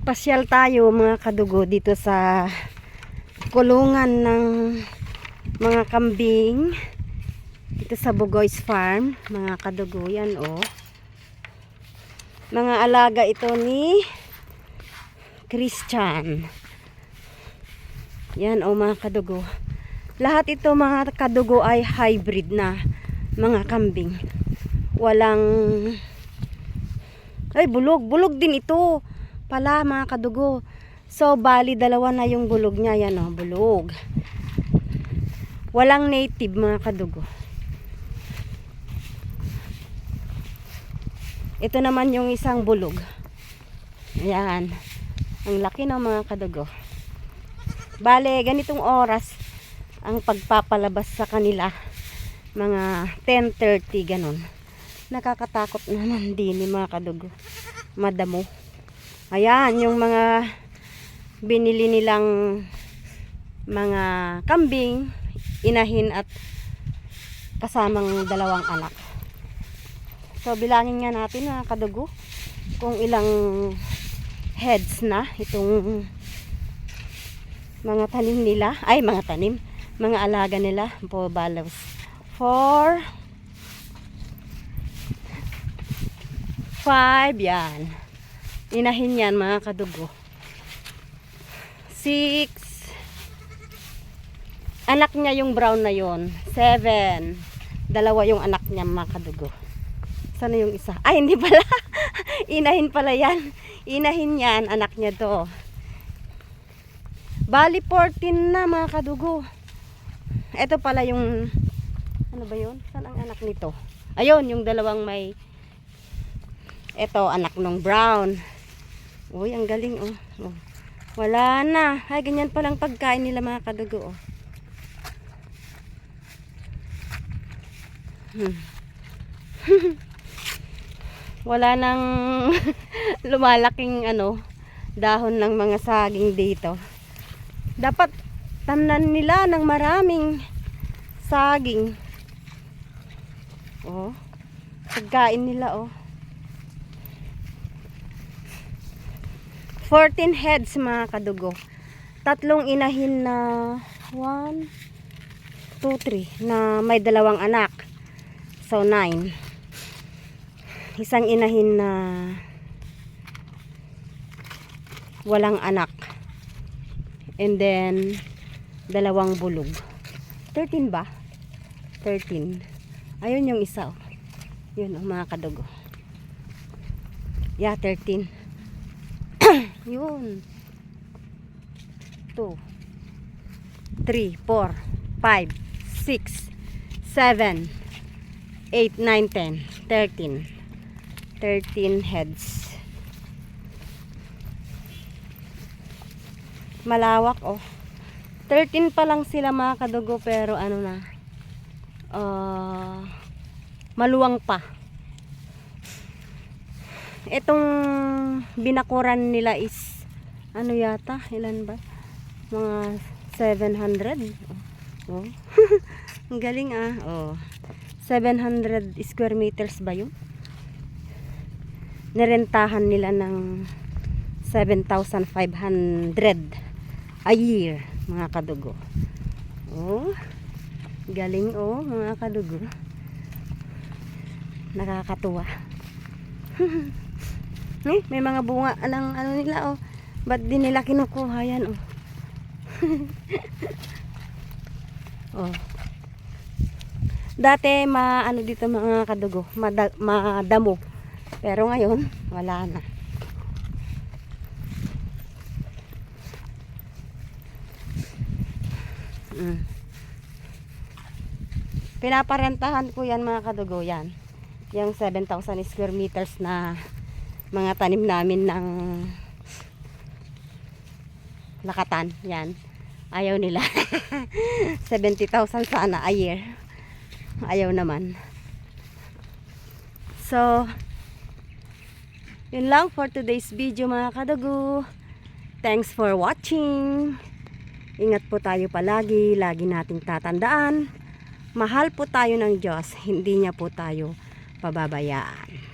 Pasyal tayo mga kadugo dito sa kulungan ng mga kambing dito sa Bugoy's Farm mga kadugo. Yan mga alaga ito ni Christian. Yan mga kadugo. Lahat ito mga kadugo ay hybrid na mga kambing. Walang bulog din ito pala mga kadugo. So bali dalawa na yung bulog niya. Yan bulog. Walang native mga kadugo. Ito naman yung isang bulog. Ayan. Ang laki ng mga kadugo. Bale ganitong oras ang pagpapalabas sa kanila. Mga 10:30 ganon. Nakakatakot naman din ni mga kadugo. Madamo. Ayan, yung mga binili nilang mga kambing, inahin at kasamang dalawang anak. So, bilangin nga natin mga kadugo kung ilang heads na itong mga tanim nila. Ay, mga alaga nila. Po balos. 4, 5, yan. Inahin yan mga kadugo. 6. Anak niya yung brown na yon. 7. Dalawa yung anak niya mga kadugo. Sana yung isa? Ay hindi pala. Inahin pala yan. Inahin yan. Anak niya to. Bali 14 na mga kadugo. Ito pala yung ano ba yun? Saan ang anak nito? Ayun yung dalawang may ito anak ng brown. Uy, ang galing Wala na. Ay, ganyan palang pagkain nila mga kadugo Wala nang lumalaking dahon ng mga saging dito. Dapat tamnan nila ng maraming saging. Pagkain nila 14 heads mga kadugo. 3 inahin na 1, 2, 3 na may dalawang anak. So 9. Isang inahin na walang anak. And then dalawang bulog. 13 ba? 13. Ayun yung isa. Yun mga kadugo. Yeah, 13. Yun. 2, 3, 4, 5, 6, 7, 8, 9, 10, 13. 13 heads. Malawak 13 pa lang sila mga kadugo pero maluwang pa. Itong binakuran nila is yata, ilan ba? Mga 700. Ang galing 700 square meters ba yun? Nirentahan nila ng 7,500 a year mga kadugo. Galing mga kadugo. Nakakatuwa. May mga bunga ng nila ba't di nila kinukuha yan Dati dito mga kadugo madamo pero ngayon wala na. Pinaparentahan ko yan mga kadugo yan. Yung 7,000 square meters na mga tanim namin ng lakatan. Yan. Ayaw nila. 70,000 sana a year. Ayaw naman. So, yun lang for today's video mga kadugo. Thanks for watching. Ingat po tayo palagi. Lagi nating tatandaan. Mahal po tayo ng Diyos. Hindi niya po tayo pababayaan.